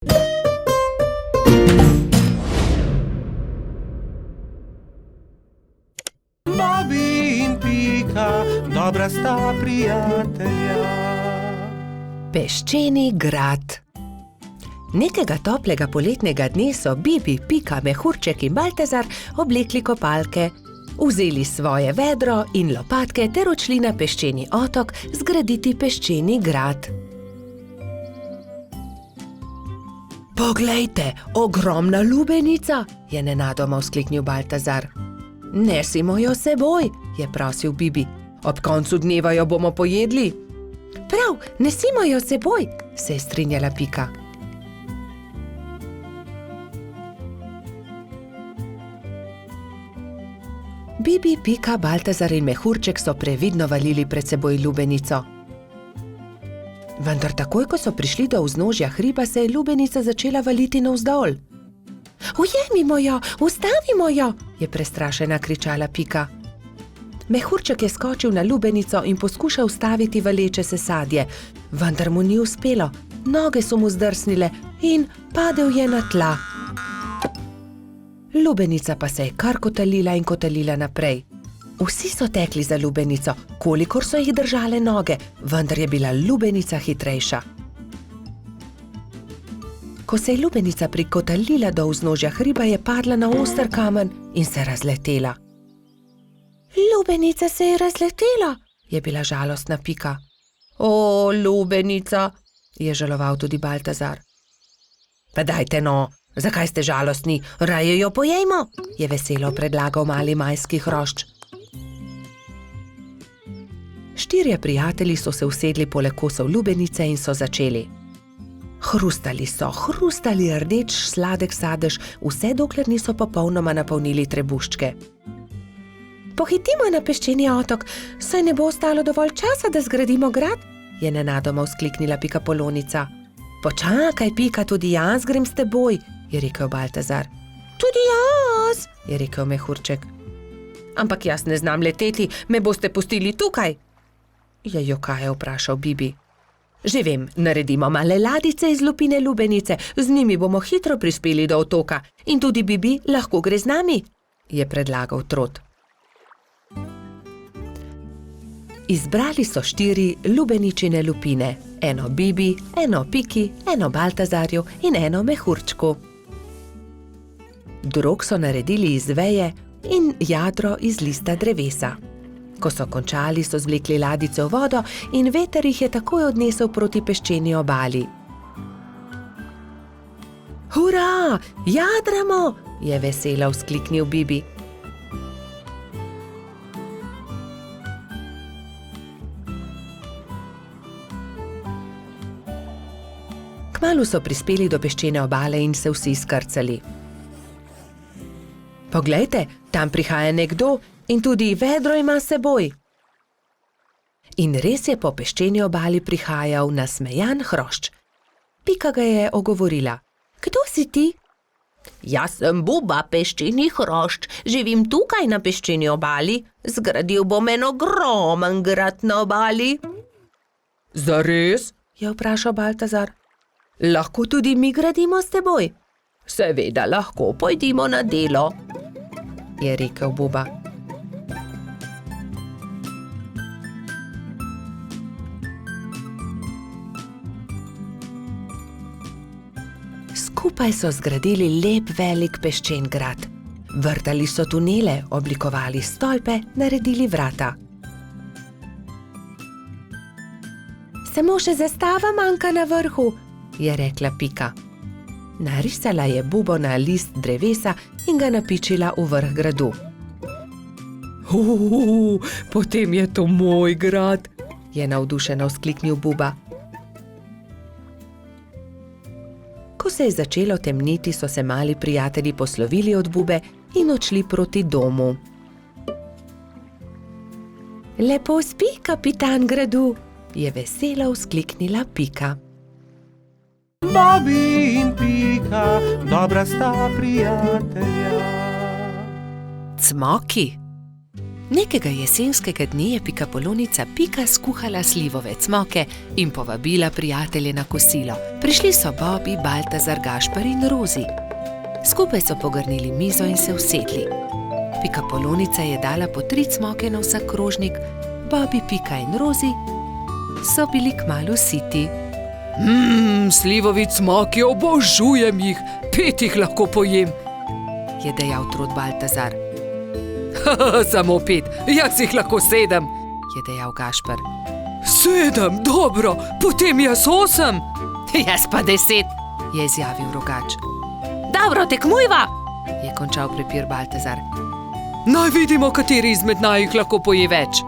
Bobby in Pika, dobra sta prijatelja. Peščeni grad. Nekega toplega poletnega dne so Bibi, Pika, Mehurček in Baltazar oblekli kopalke, vzeli svoje vedro in lopatke ter odšli na peščeni otok zgraditi peščeni grad. Poglejte, ogromna lubenica, je nenadoma vzkliknil Baltazar. Nesimo jo seboj, je prosil Bibi. Ob koncu dneva jo bomo pojedli. Prav, nesimo jo seboj, se je strinjala Pika. Bibi, Pika, Baltazar in Mehurček so previdno valili pred seboj lubenico. Vendar takoj, ko so prišli do vznožja hriba, se je lubenica začela valiti navzdol. Ujemimo jo, ustavimo jo, je prestrašena kričala Pika. Mehurček je skočil na lubenico in poskušal ustaviti valeče se sadje, vendar mu ni uspelo. Noge so mu zdrsnile in padel je na tla. Lubenica pa se je kar kotalila in kotalila naprej. Vsi so tekli za lubenico, kolikor so jih držale noge, vendar je bila lubenica hitrejša. Ko se je lubenica prikotalila do vznožja hriba, je padla na oster kamen in se razletela. Lubenica se je razletela, je bila žalostna Pika. O, lubenica, je žaloval tudi Baltazar. Pa dajte no, zakaj ste žalostni, raje jo pojejmo, je veselo predlagal mali majski hrošč. Štirje prijatelji so se usedli poleg kosov lubenice in so začeli. Hrustali so, hrustali rdeč sladek sadež, vse dokler niso popolnoma napolnili trebuščke. Pohitimo na peščeni otok, saj ne bo ostalo dovolj časa, da zgradimo grad, je nenadoma vzkliknila Pikapolonica. Počakaj, Pika, tudi jaz grem s teboj, je rekel Baltazar. Tudi jaz, je rekel Mehurček. Ampak jaz ne znam leteti, me boste pustili tukaj, je jokaje vprašal Bibi. Že vem, naredimo male ladice iz lupine lubenice, z njimi bomo hitro prispeli do otoka in tudi Bibi lahko gre z nami, je predlagal Trot. Izbrali so 4 lubeničine lupine, eno Bibi, eno Piki, eno Baltazarju in eno Mehurčku. Drog so naredili iz veje in jadro iz lista drevesa. Ko so končali, so zvlekli ladice v vodo in veter jih je takoj odnesel proti peščeni obali. Hurra, jadramo, je veselo vzkliknil Bibi. Kmalu so prispeli do peščene obale in se vsi skrcali. Poglejte, tam prihaja nekdo in tudi vedro ima s seboj. In res je po peščeni obali prihajal nasmejan hrošč. Pika ga je ogovorila. Kdo si ti? Jaz sem Buba, peščeni hrošč, živim tukaj na peščeni obali, zgradil bom en ogromen grad na obali. Zares? Je vprašal Baltazar. Lahko tudi mi gradimo s teboj? Seveda lahko, pojdimo na delo, je rekel Buba. Skupaj so zgradili lep velik peščen grad. Vrtali so tunele, oblikovali stolpe, naredili vrata. Samo še zastava manjka na vrhu, je rekla Pika. Narisala je bubo na list drevesa in ga napičila v vrh gradu. Potem je to moj grad, je navdušeno vzkliknil Buba. Ko se je začelo temniti, so se mali prijatelji poslovili od Bube in odšli proti domu. Lepo spi, kapitan gradu, je veselo vzkliknila Pika. Bobby in Pika, dobra sta prijatelja. Cmoki. Nekega jesenskega dne je pikapolonica Pika skuhala slivove cmoke in povabila prijatelje na kosilo. Prišli so Bobby, Baltazar, Gašper in Rozi. Skupaj so pogrnili mizo in se usedli. Pikapolonica je dala po 3 cmoke na vsak krožnik, Bobby, Pika in Rozi so bili kmalu siti. Slivovi cmoki, obožujem jih, 5 jih lahko pojem, je dejal trod Baltazar. Samo 5, jaz jih lahko 7, je dejal Gašper. 7, dobro, potem jaz 8. Jaz pa 10, je izjavil Rogač. Dobro, tekmujva, je končal prepir Baltazar. Naj vidimo, kateri izmed najih lahko poje več.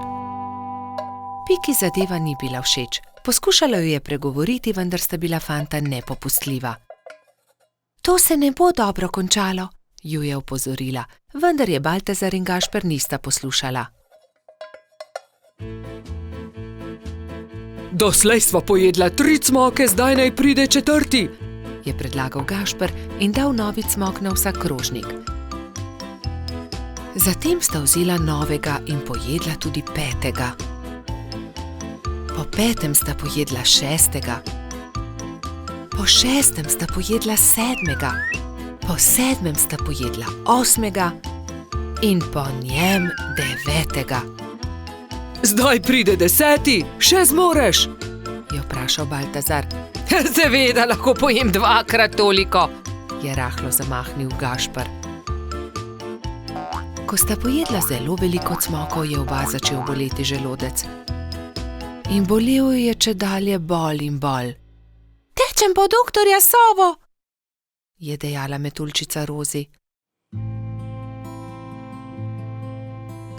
Piki zadeva ni bila všeč. Poskušala jo je pregovoriti, vendar sta bila fanta nepopustljiva. To se ne bo dobro končalo, ju je opozorila, vendar je Baltazar in Gašper nista poslušala. Doslej sva pojedla 3 cmoke, zdaj naj pride 4, je predlagal Gašper in dal novi cmok na vsak krožnik. Zatem sta vzela novega in pojedla tudi 5. Po 5. sta pojedla 6. Po 6. sta pojedla 7. Po 7. sta pojedla 8. in po njem 9. Zdaj pride 10, še zmoreš, je vprašal Baltazar. Seveda lahko pojem 2-krat toliko, je rahlo zamahnil Gašper. Ko sta pojedla zelo veliko cmokov, je oba začel boleti želodec. In bolel je čedalje bolj in bolj. Tečem po doktorja Sovo, je dejala metulčica Rozi.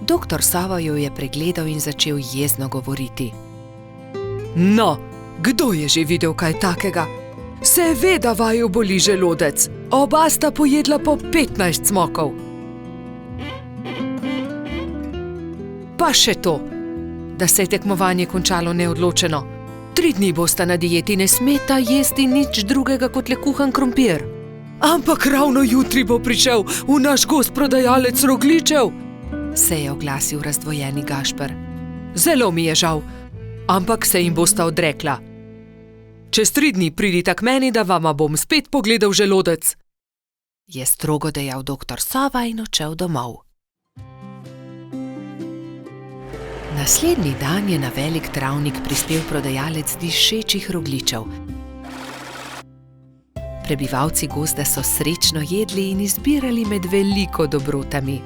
Doktor Sova jo je pregledal in začel jezno govoriti. No, kdo je že videl kaj takega? Seveda vaju boli želodec, oba sta pojedla po 15 cmokov. Pa še to, da se je tekmovanje končalo neodločeno. 3 dni bosta na dieti, ne smeta jesti nič drugega kot le kuhan krompir. Ampak ravno jutri bo prišel v naš gost prodajalec rogljičev, se je oglasil razdvojeni Gašper. Zelo mi je žal, ampak se jim bosta odrekla. Čez 3 dni pridita k meni, da vama bom spet pogledal želodec, je strogo dejal doktor Sova in odšel domov. Naslednji dan je na velik travnik prispel prodajalec dišečih rogljičev. Prebivalci gozda so srečno jedli in izbirali med veliko dobrotami.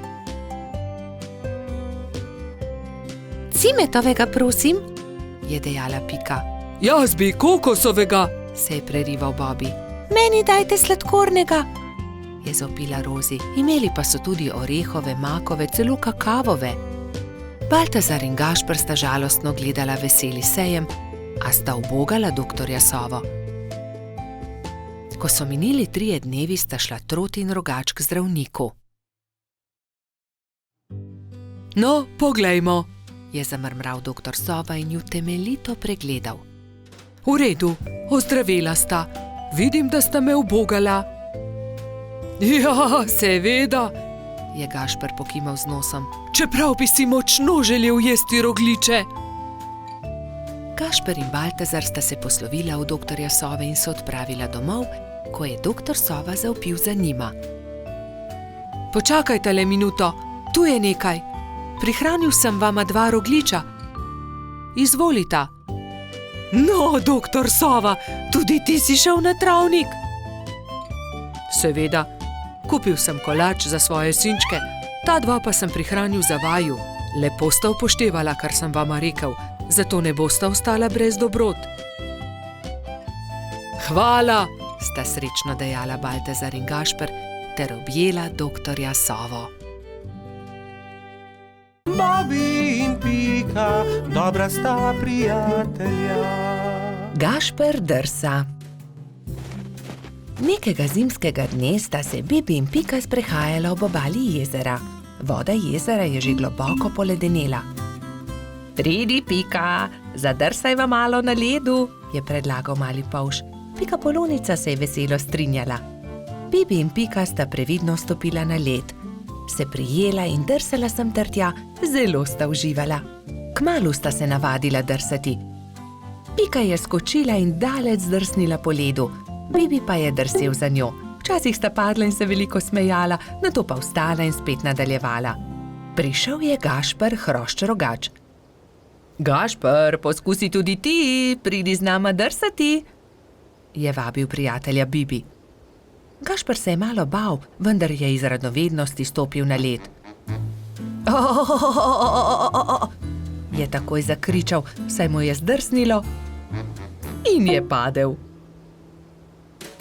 Cimetovega, prosim, je dejala Pika. Jaz bi kokosovega, se je prerival Bobby. Meni dajte sladkornega, je zopila Rozi. Imeli pa so tudi orehove, makove, celo kakavove. Baltazar in Gašper sta žalostno gledala veseli sejem, a sta ubogala doktorja Sovo. Ko so minili 3 dnevi, sta šla Trot in Rogač k zdravniku. No, poglejmo, je zamrmral doktor Sova in ju temeljito pregledal. V redu, ozdravela sta. Vidim, da sta me ubogala. Ja, seveda, je Gašper pokimal z nosom. Čeprav bi si močno želel jesti rogljiče. Gašper in Baltazar sta se poslovila od doktorja Sove in se odpravila domov, ko je doktor Sova zavpil za njima. Počakajte le minuto, tu je nekaj. Prihranil sem vama 2 rogljiča. Izvolita. No, doktor Sova, tudi ti si šel na travnik? Seveda, kupil sem kolač za svoje sinčke, ta 2 pa sem prihranil za vaju. Lepo sta upoštevala, kar sem vama rekel, zato ne bosta ostala brez dobrot. Hvala, sta srečno dejala Baltazar in Gašper ter objela doktorja Sovo. Bobby in Pika, dobra sta prijatelja. Gašper drsa. Nekega zimskega dne sta se Bibi in Pika sprehajala ob obali jezera. Voda jezera je že globoko poledenela. Pridi, Pika, zadrsajva malo na ledu, je predlagal mali polž. Pikapolonica se je veselo strinjala. Bibi in Pika sta previdno stopila na led. se prijela in drsala sem ter tja, zelo sta uživala. Kmalu sta se navadila drsati. Pika je skočila in daleč zdrsnila po ledu, Bibi pa je drsel za njo. Včasih sta padla in se veliko smejala, nato pa vstala in spet nadaljevala. Prišel je Gašper Hrošč-Rogač. Gašper, poskusi tudi ti, pridi z nama drsati, je vabil prijatelja Bibi. Gašper se je malo bal, vendar je iz radovednosti stopil na led. Je takoj zakričal, saj mu je zdrsnilo in je padel.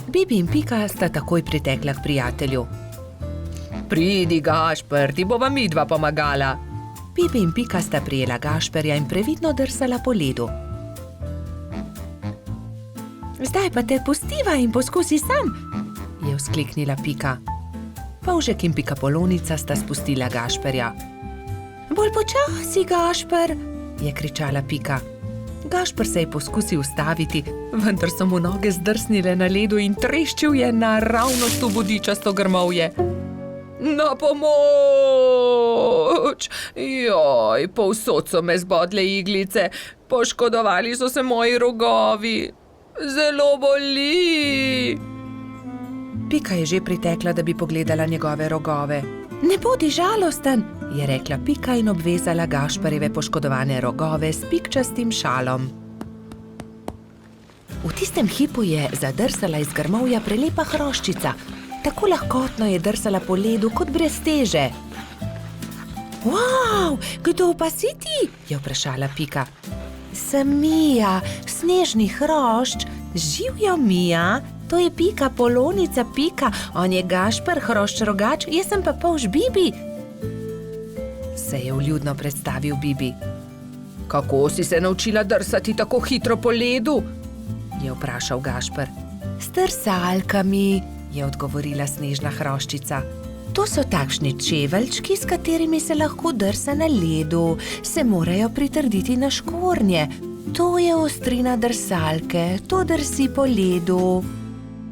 Bibi in Pika sta takoj pritekla k prijatelju. Pridi, Gašper, ti bova midva pomagala. Bibi in Pika sta prijela Gašperja in previdno drsala po ledu. Zdaj pa te pustiva in poskusi sam, je vzkliknila Pika. Polžek in Pikapolonica sta spustila Gašperja. Bolj počasi, Gašper, je kričala Pika. Gašper se je poskusil ustaviti, vendar so mu noge zdrsnile na ledu in treščil je naravnost v bodičasto grmovje. Na pomoč! Joj, povsod so me zbodle iglice, poškodovali so se moji rogovi. Zelo boli! Pika je že pritekla, da bi pogledala njegove rogove. Ne bodi žalosten, je rekla Pika in obvezala Gašperjeve poškodovane rogove s pikčastim šalom. V tistem hipu je zadrsala iz grmovja prelepa hroščica. Tako lahkotno je drsala po ledu kot brez teže. Wow, kdo pa si ti? Je vprašala Pika. Sem Mija, snežni hrošč. Živjo, Mija, to je Pikapolonica Pika, on je Gašper Hrošč-Rogač, jaz sem pa polž Bibi. Se je vljudno predstavil Bibi. Kako si se naučila drsati tako hitro po ledu? Je vprašal Gašper. S drsalkami, je odgovorila snežna hroščica. To so takšni čeveljčki, s katerimi se lahko drsa na ledu, se morajo pritrditi na škornje. To je ostrina drsalke, to drsi po ledu.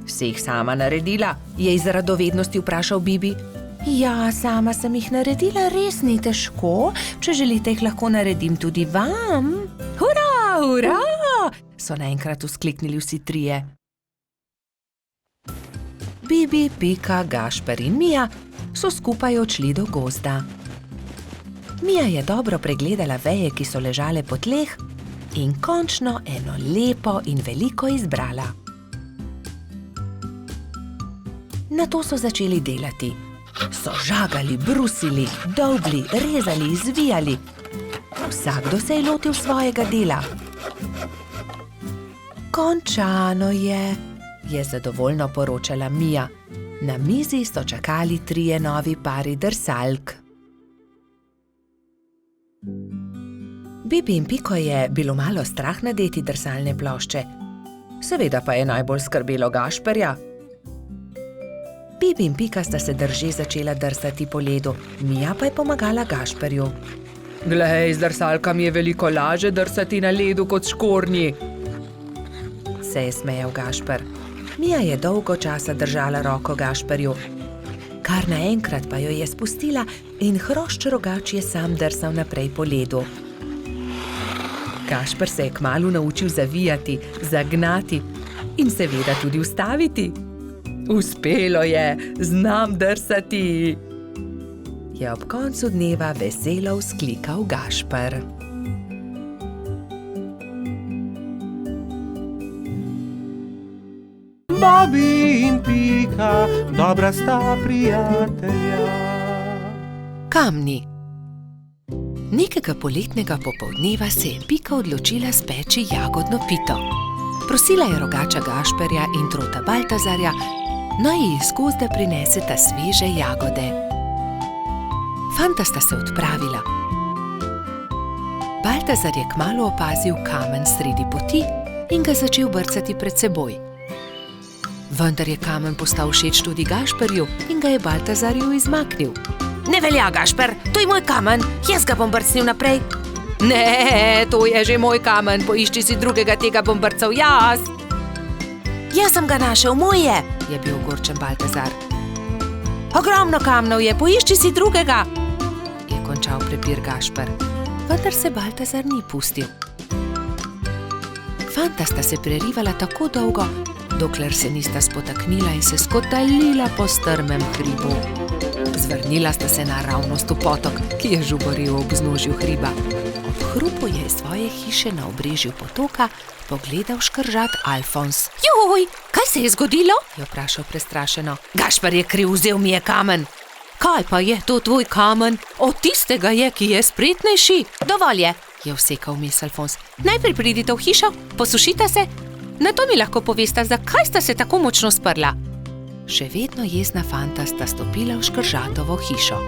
Si jih sama naredila? Je iz radovednosti vprašal Bibi. Ja, sama sem jih naredila, res ni težko. Če želite, jih lahko naredim tudi vam. Hurra, hurra! So naenkrat vzkliknili vsi trije. Bibi, Pika, Gašper in Mija so skupaj odšli do gozda. Mija je dobro pregledala veje, ki so ležale po tleh, in končno eno lepo in veliko izbrala. Nato so začeli delati. So žagali, brusili, dolgli, rezali, zvijali. Vsakdo se je lotil svojega dela. Končano je zadovoljno poročala Mija. Na mizi so čakali trije novi pari drsalk. Bibi in Piko je bilo malo strah nadeti drsalne plošče. Seveda pa je najbolj skrbelo Gašperja. Bibi in Pika sta se drže začela drsati po ledu, Mija pa je pomagala Gašperju. Glej, z drsalkami je veliko laže drsati na ledu kot škornji, se je smejal Gašper. Mija je dolgo časa držala roko Gašperju. Kar naenkrat pa jo je spustila in Hrošč-Rogač je sam drsal naprej po ledu. Gašper se je kmalu naučil zavijati, zagnati in seveda tudi ustaviti. Uspelo je, znam drsati, je ob koncu dneva veselo vzklikal Gašper. Bobi in Pika, dobra sta prijatelja. Kamni. Nekega poletnega popoldneva se je Pika odločila speči jagodno pito. Prosila je rogača Gašperja in trota Baltazarja, naj ji iz gozda prineseta sveže jagode. Fanta sta se odpravila. Baltazar je kmalu opazil kamen sredi poti in ga začel brcati pred seboj. Vendar je kamen postal všeč tudi Gašperju in ga je Baltazarju izmaknil. Ne velja, Gašper, to je moj kamen, jaz ga bom brcnil naprej. Ne, to je že moj kamen, poišči si drugega, tega bom brcal jaz. Jaz sem ga našel, moj je bil ogorčen Baltazar. Ogromno kamnov je, poišči si drugega, je končal prepir Gašper, vendar se Baltazar ni pustil. Fanta sta se prerivala tako dolgo, dokler se nista spotaknila in se skotalila po strmem hribu. Zvrnila sta se naravnost v potok, ki je žuboril ob vznožju hriba. Ob hrupu je iz svoje hiše na obrežju potoka pogledal škržat Alfons. Joj, kaj se je zgodilo? Je vprašal prestrašeno. Gašper je kriv, vzel mi je kamen. Kaj pa je to tvoj kamen? Od tistega je, ki je spretnejši. Dovolj je vsekal vmes Alfons. Najprej pridite v hišo, posušite se, nato mi lahko povesta, zakaj sta se tako močno sprla. Še vedno jezna fanta sta stopila v škržatovo hišo.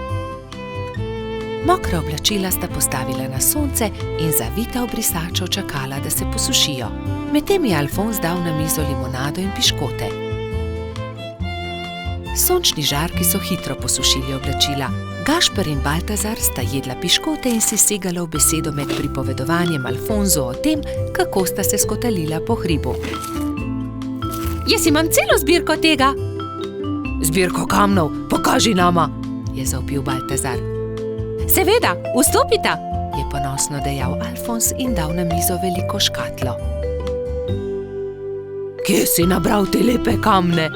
Mokra oblačila sta postavila na sonce in zavita v brisačo čakala, da se posušijo. Medtem je Alfons dal na mizo limonado in piškote. Sončni žarki so hitro posušili oblačila. Gašper in Baltazar sta jedla piškote in si segala v besedo med pripovedovanjem Alfonzu o tem, kako sta se skotalila po hribu. Jaz imam celo zbirko tega. Zbirko kamnov, pokaži nama, je zavpil Baltazar. Seveda, vstopita, je ponosno dejal Alfons in dal na mizo veliko škatlo. Kje si nabral te lepe kamne?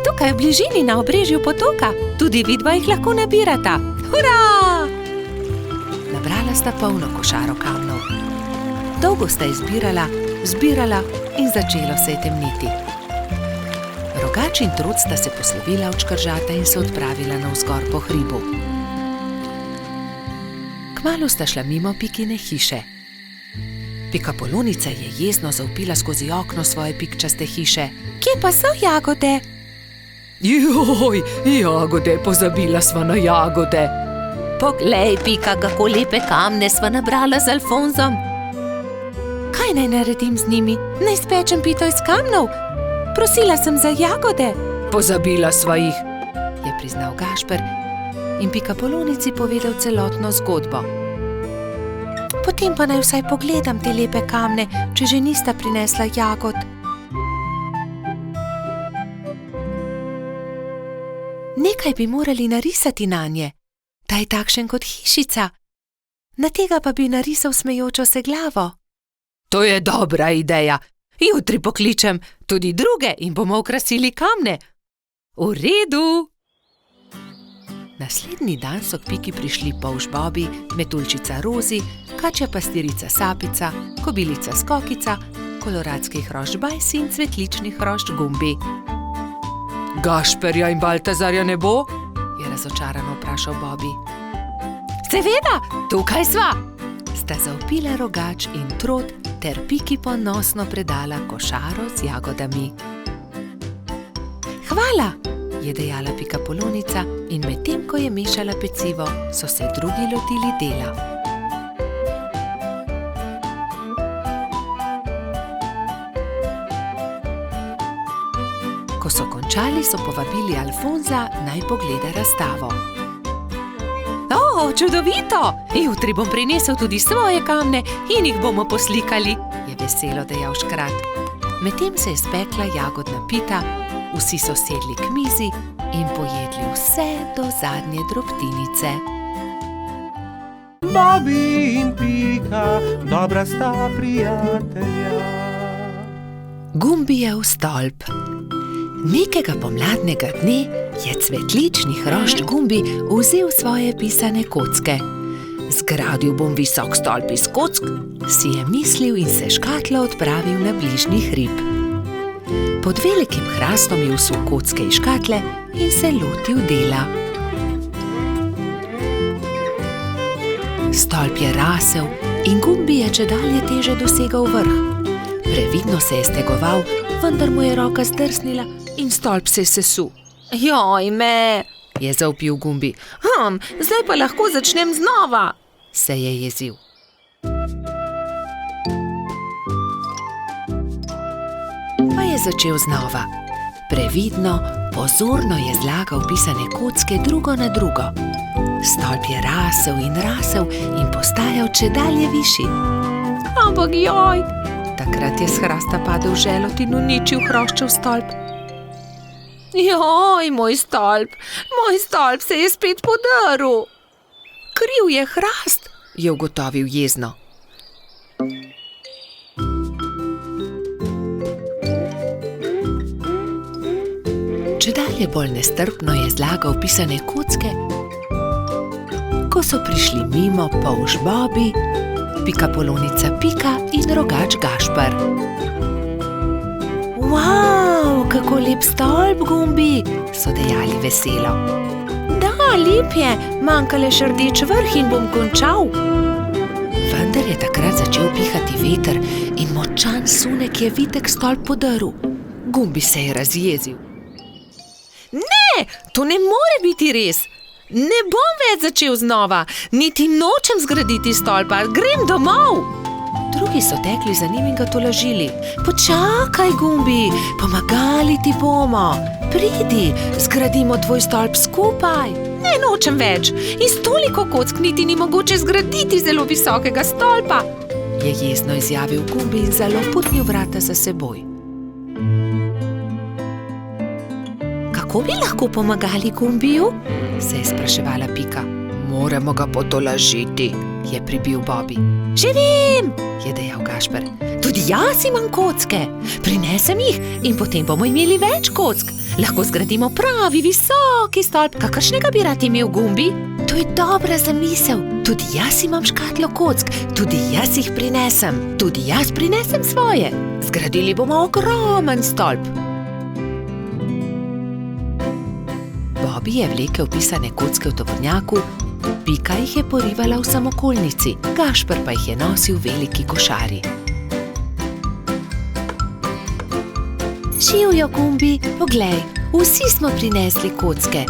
Tukaj v bližini na obrežju potoka, tudi vidva jih lahko nabirata. Hurra! Nabrala sta polno košaro kamnov. Dolgo sta izbirala, zbirala in začelo se je temniti. Rogač in Trud sta se poslovila od škržata in se odpravila navzgor po hribu. Kmalu sta šla mimo Pikine hiše. Pikapolonica je jezno zavpila skozi okno svoje pikčaste hiše. Kje pa so jagode? Joj, jagode, pozabila sva na jagode. Poglej, Pika, kako lepe kamne sva nabrala z Alfonzom. Kaj naj naredim z njimi? Naj spečem pito iz kamnov? Prosila sem za jagode. Pozabila sva jih, je priznal Gašper in Pikapolonici povedal celotno zgodbo. Potem pa naj vsaj pogledam te lepe kamne, če že nista prinesla jagod. Nekaj bi morali narisati nanje, da je takšen kot hišica. Na tega pa bi narisal smejočo se glavo. To je dobra ideja. Jutri pokličem tudi druge in bomo okrasili kamne. V redu. Naslednji dan so k Piki prišli polž Bobi, metuljčica Rozi, kačja pastirica Sapica, kobilica Skokica, koloradski hrošč Bajsi in cvetlični hrošč Gumbi. Gašperja in Baltazarja ne bo? Je razočarano vprašal Bobi. Seveda, tukaj sva! Sta zavpila Rogač in Trod ter Piki ponosno predala košaro z jagodami. Hvala, je dejala Pikapolonica in medtem, ko je mešala pecivo, so se drugi lotili dela. Ko so končali, so povabili Alfonza, naj pogleda razstavo. O, čudovito! Jutri bom prinesel tudi svoje kamne in jih bomo poslikali, je veselo dejal škrat. Medtem se je spekla jagodna pita, vsi so sedli k mizi in pojedli vse do zadnje drobtinice. Bobi in Pika, dobra sta prijatelja. Gumbijev stolp. Nekega pomladnega dne je cvetlični hrošč Gumbi vzel svoje pisane kocke. Zgradil bom visok stolp iz kock, si je mislil in se škatlo odpravil na bližnji hrib. Pod velikim hrastom je vsul kocke iz škatle in se lotil dela. Stolp je rasel in Gumbi je čedalje teže dosegal vrh. Previdno se je stegoval, vendar mu je roka zdrsnila in stolp se je sesul. Joj me, je zavpil Gumbi. Zdaj pa lahko začnem znova, se je jezil. Pa je začel znova. Previdno, pozorno je zlagal pisane kocke drugo na drugo. Stolp je rasel in postajal čedalje višji. Ampak joj! Takrat je s hrasta padel želod in uničil hroščev stolp. Joj, moj stolp se je spet podrl. Kriv je hrast, je ugotovil jezno. Čedalje bolj nestrpno je zlagal pisane kocke, ko so prišli mimo polž Bobi, pikapolonica Pika in rogač Gašper. Wow, kako lep stolp, Gumbi, so dejali veselo. Da, lep je, manjka le še rdeč vrh in bom končal. Vendar je takrat začel pihati veter in močan sunek je vitek stolp podrl. Gumbi se je razjezil. Ne, to ne more biti res. Ne bom več začel znova, niti nočem zgraditi stolpa, grem domov. Drugi so tekli za njim in ga tolažili. Počakaj, Gumbi, pomagali ti bomo. Pridi, zgradimo tvoj stolp skupaj. Ne, nočem več. Iz toliko kock niti ni mogoče zgraditi zelo visokega stolpa, je jezno izjavil Gumbi in zaloputnil vrata za seboj. Kako bi lahko pomagali Gumbiju? Se je spraševala Pika. Moramo ga potolažiti, je pribil Bobi. Že vem, je dejal Gašper. Tudi jaz imam kocke. Prinesem jih in potem bomo imeli več kock. Lahko zgradimo pravi visoki stolp, kakršnega bi rad imel Gumbi. To je dobra zamisel. Tudi jaz imam škatlo kock, tudi jaz jih prinesem. Tudi jaz prinesem svoje. Zgradili bomo ogromen stolp. Bobi je vlekel pisane kocke v tovornjaku, Pika jih je porivala v samokolnici, Gašper pa jih je nosil v veliki košari. Živjo, Gumbi, poglej, vsi smo prinesli kocke.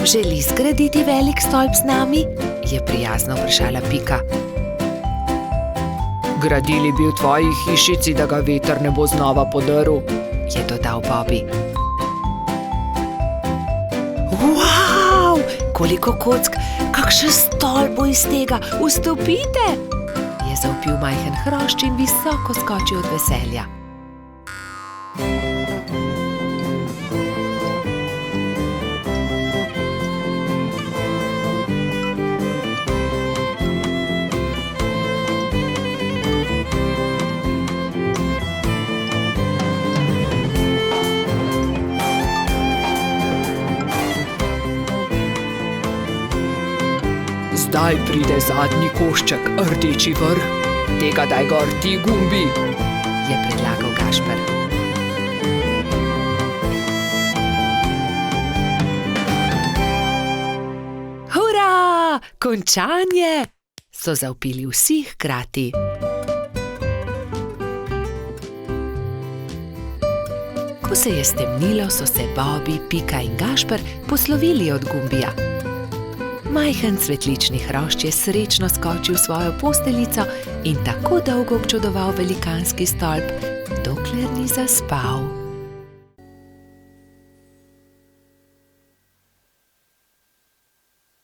Želi zgraditi velik stolp z nami? Je prijazno vprašala Pika. Gradili bi v tvoji hišici, da ga veter ne bo znova podrl, je dodal Bobi. Wow, koliko kock, kakšen stolp bo iz tega, vstopite, je zavpil majhen hrošč in visoko skočil od veselja. Zdaj pride zadnji košček, rdeči vrh. Tega daj gor ti, Gumbi, je predlagal Gašper. Hura, končanje, so zavpili vsi hkrati. Ko se je stemnilo, so se Bobi, Pika in Gašper poslovili od Gumbija. Majhen cvetlični hrošč je srečno skočil v svojo posteljico in tako dolgo občudoval velikanski stolp, dokler ni zaspal.